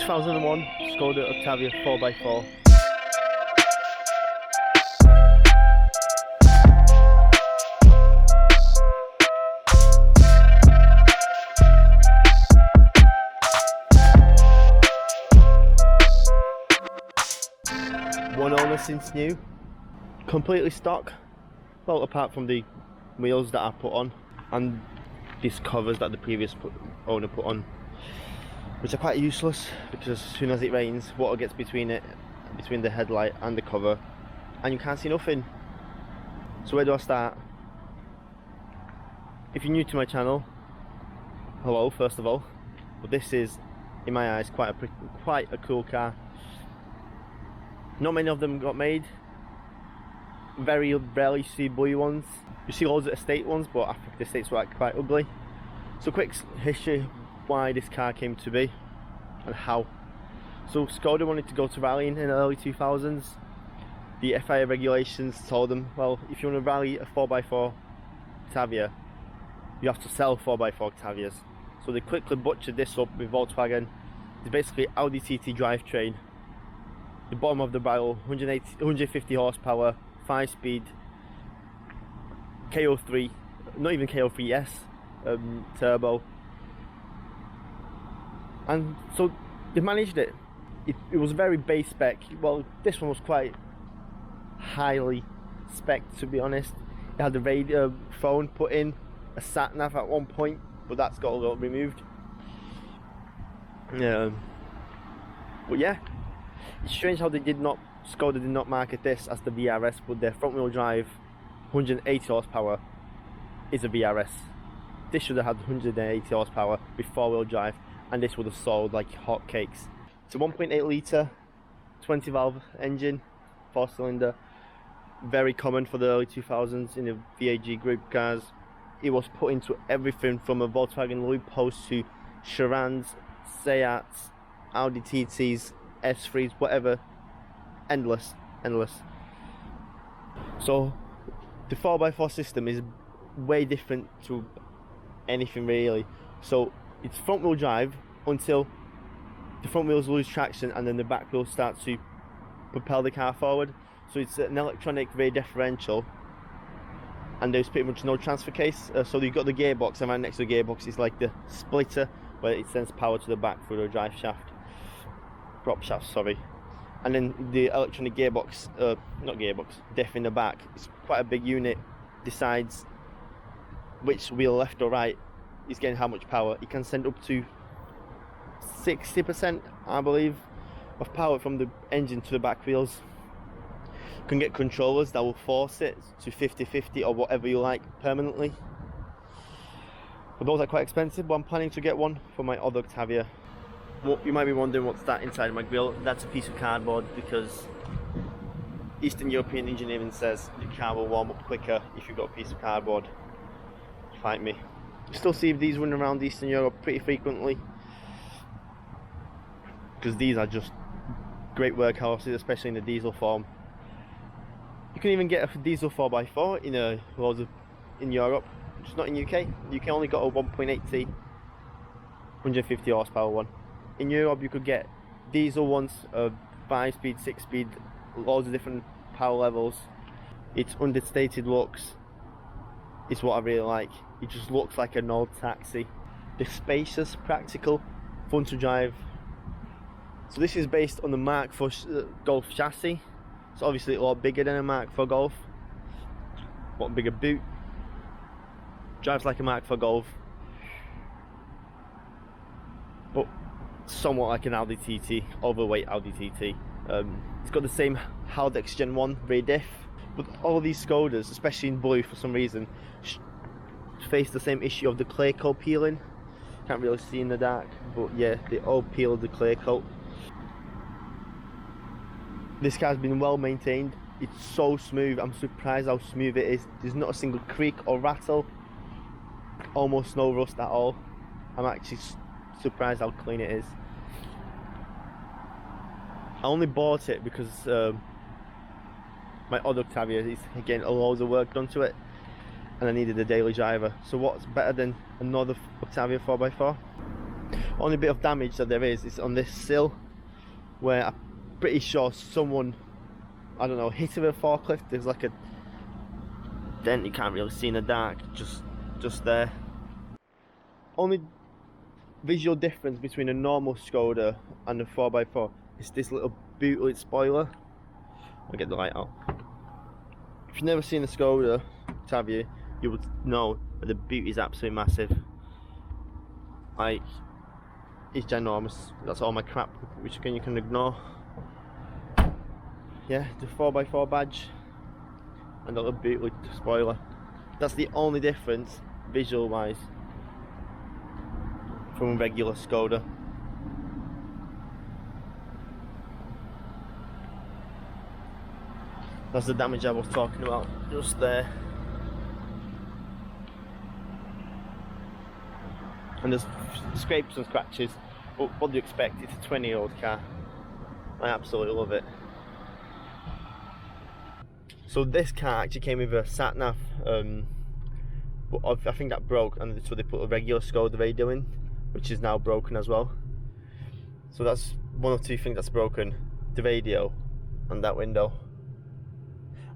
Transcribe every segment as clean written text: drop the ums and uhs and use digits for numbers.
2001 SKODA OCTAVIA 4x4. One owner since new, completely stock, well apart from the wheels that I put on and these covers that the previous owner put on, which are quite useless because as soon as it rains, water gets between the headlight and the cover and you can't see nothing. So where do I start? If you're new to my channel, hello first of all, but this is in my eyes quite a cool car. Not many of them got made. Very rarely see blue ones. You see loads of estate ones, but I think the estates were quite ugly. So quick history why this car came to be and how. So Skoda wanted to go to rallying in the early 2000s. The FIA regulations told them, well, if you want to rally a 4x4 Octavia, you have to sell 4x4 Octavias. So they quickly butchered this up with Volkswagen. It's basically Audi TT drivetrain. The bottom of the barrel, 150 horsepower, 5-speed, KO3, not even KO3S, turbo. And so they managed it. It was very base spec. Well, this one was quite highly spec, to be honest. It had the radio phone put in, a sat nav at one point, but that's got removed. But yeah, it's strange how Skoda did not market this as the VRS, but their front wheel drive 180 horsepower is a VRS. This should have had 180 horsepower with 4-wheel drive, and this would have sold like hotcakes. It's a 1.8 litre 20 valve engine, 4-cylinder, very common for the early 2000s in the VAG group cars. It was put into everything from a Volkswagen Loop Post to Charans, Seats, Audi TTs, S3s, whatever. Endless. So the 4x4 system is way different to anything really. So it's front wheel drive until the front wheels lose traction and then the back wheels start to propel the car forward. So it's an electronic rear differential and there's pretty much no transfer case. So you've got the gearbox, and right next to the gearbox is like the splitter where it sends power to the back through the drive shaft. Prop shaft, sorry. And then the electronic gearbox, diff in the back. It's quite a big unit. Decides which wheel, left or right, is getting how much power. It can send up to 60%, I believe, of power from the engine to the back wheels. You can get controllers that will force it to 50-50 or whatever you like permanently. But those are quite expensive, but I'm planning to get one for my other Octavia. Well, you might be wondering what's that inside my grille. That's a piece of cardboard because Eastern European engineering says the car will warm up quicker if you've got a piece of cardboard. Fight me. You still see these running around Eastern Europe pretty frequently because these are just great workhorses, especially in the diesel form. You can even get a diesel 4x4 in Europe, just not in UK. You can only got a 1.8T 150 horsepower one. In Europe you could get diesel ones, 5-speed, 6-speed, loads of different power levels. Its understated looks is what I really like. It just looks like an old taxi. They're spacious, practical, fun to drive. So this is based on the Mark IV Golf chassis. It's obviously a lot bigger than a Mark IV Golf. A lot bigger boot. Drives like a Mark IV Golf, but somewhat like an Audi TT, overweight Audi TT. It's got the same Haldex Gen 1 rear diff, but all of these Skodas, especially in blue for some reason, face the same issue of the clear coat peeling. Can't really see in the dark, but yeah, they all peel the clear coat. This car's been well maintained. It's so smooth. I'm surprised how smooth it is. There's not a single creak or rattle. Almost no rust at all. I'm actually surprised how clean it is. I only bought it because my other Octavia is getting loads of work done to it and I needed a daily driver. So what's better than another Octavia 4x4? Only bit of damage that there is on this sill, where I'm pretty sure someone, I don't know, hit it with a forklift. There's like a dent you can't really see in the dark, just there. Only visual difference between a normal Skoda and a 4x4 is this little bootlit spoiler. I'll get the light out. If you've never seen a Skoda Octavia, you would know that the boot is absolutely massive. Like, it's ginormous. That's all my crap, which again you can ignore. Yeah, the 4x4 badge and a little bootlit spoiler. That's the only difference, visual wise, from a regular Skoda. That's the damage I was talking about, just there. And there's scrapes and scratches, but what do you expect? It's a 20-year-old car. I absolutely love it. So this car actually came with a sat nav, but I think that broke, and so they put a regular Skoda radio in, which is now broken as well. So that's one of two things that's broken: the radio and that window.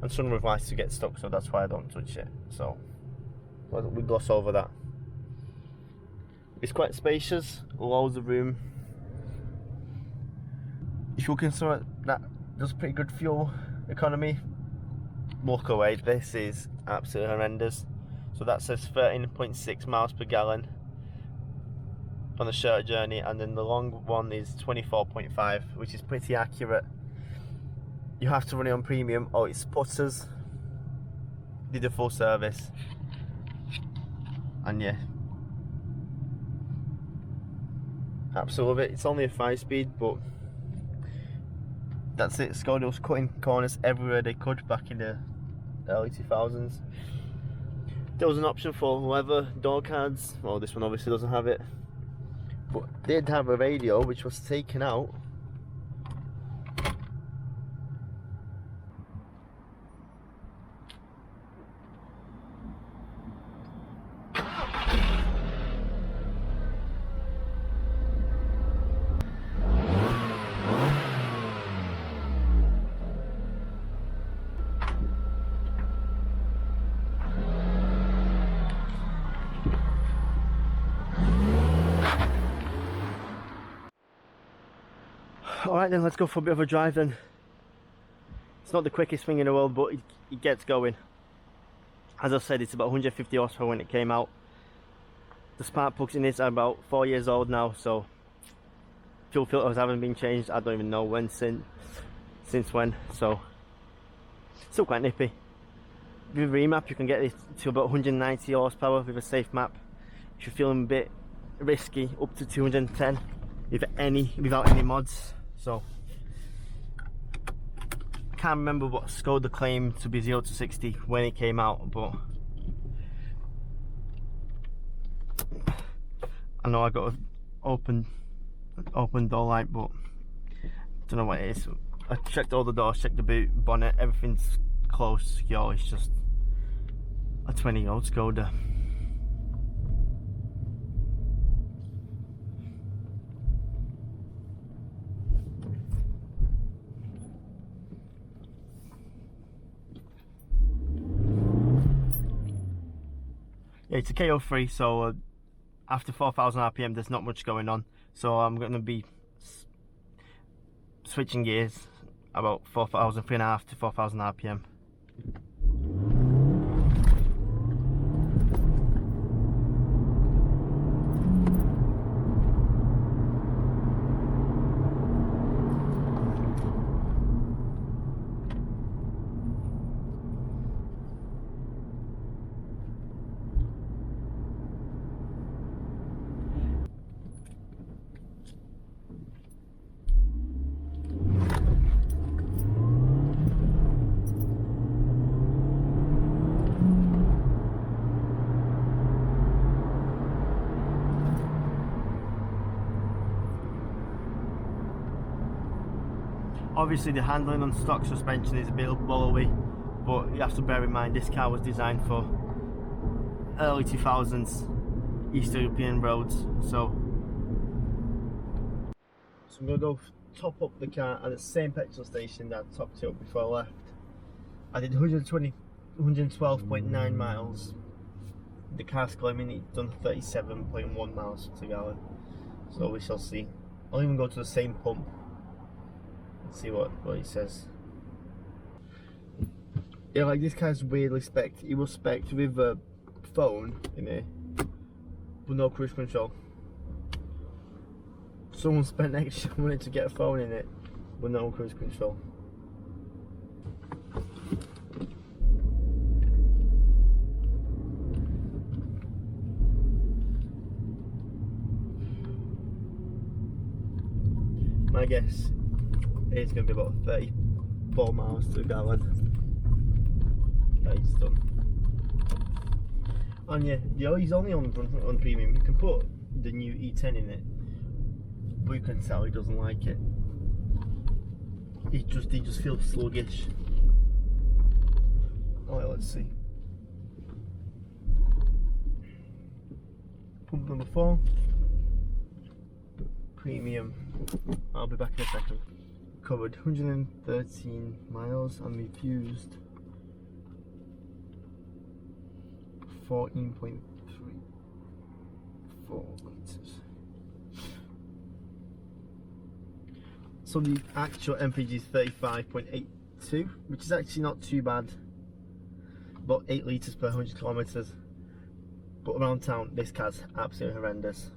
And sunroof likes to get stuck, so that's why I don't touch it. So we gloss over that. It's quite spacious, loads of room. If you're looking for something that does pretty good fuel economy, walk away. This is absolutely horrendous. So that says 13.6 miles per gallon on the short journey, and then the long one is 24.5, which is pretty accurate. You have to run it on premium or it sputters. Did a full service, and yeah, absolutely love it. It's only a 5-speed, but that's it. Skoda was cutting corners everywhere they could back in the early 2000s. There was an option for leather door cards. Well, this one obviously doesn't have it, but they did have a radio which was taken out. Alright then, let's go for a bit of a drive then. It's not the quickest thing in the world, but it gets going. As I said, it's about 150 horsepower when it came out. The spark plugs in this are about 4 years old now, so fuel filters haven't been changed. I don't even know when since when, so still quite nippy. With a remap you can get this to about 190 horsepower with a safe map. If you're feeling a bit risky, up to 210 without any mods. So I can't remember what Skoda claimed to be 0 to 60 when it came out, but I know I got an open door light, but I don't know what it is. I checked all the doors, checked the boot, bonnet, everything's closed, secure. It's just a 20-year-old Skoda. Yeah, it's a KO3, so after 4,000 RPM there's not much going on, so I'm going to be switching gears about 3.5 to 4,000 RPM. Obviously the handling on stock suspension is a bit blowy, but you have to bear in mind this car was designed for early 2000s East European roads, so So I'm going to go top up the car at the same petrol station that I topped it up before I left. I did 112.9 miles. The car's claiming it's done 37.1 miles per gallon. So we shall see. I'll even go to the same pump and see what it says. Yeah, like this car's weirdly spec'd. It was spec'd with a phone in it, but no cruise control. Someone spent extra money to get a phone in it, but no cruise control. My guess is going to be about 34 miles to a gallon. That is done. And yeah, he's only on premium. You can put the new E10 in it, but you can tell he doesn't like it. He just feels sluggish. Alright, let's see. Pump number 4. Premium. I'll be back in a second. Covered 113 miles and we've used 14.34 litres. So the actual MPG is 35.82, which is actually not too bad. About 8 litres per 100 kilometres. But around town, this car's absolutely horrendous.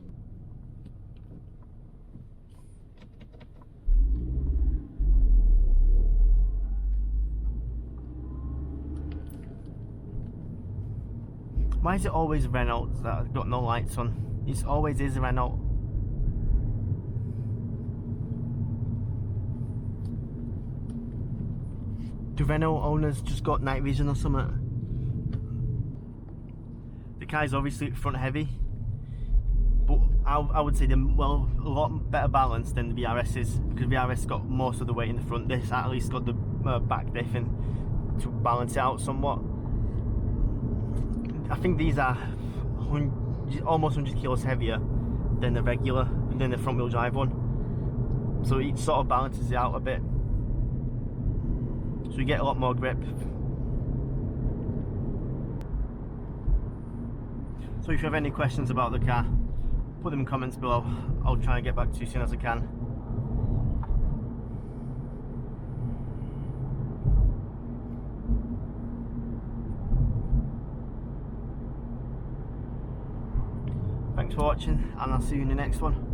Why is it always Renault that has got no lights on? It always is a Renault. Do Renault owners just got night vision or something? The car is obviously front heavy, but I would say they're a lot better balanced than the VRS is, because VRS got most of the weight in the front. This at least got the back diff in to balance it out somewhat. I think these are almost 100 kilos heavier than the front wheel drive one. So it sort of balances it out a bit. So you get a lot more grip. So if you have any questions about the car, put them in comments below. I'll try and get back to you as soon as I can. Thanks for watching, and I'll see you in the next one.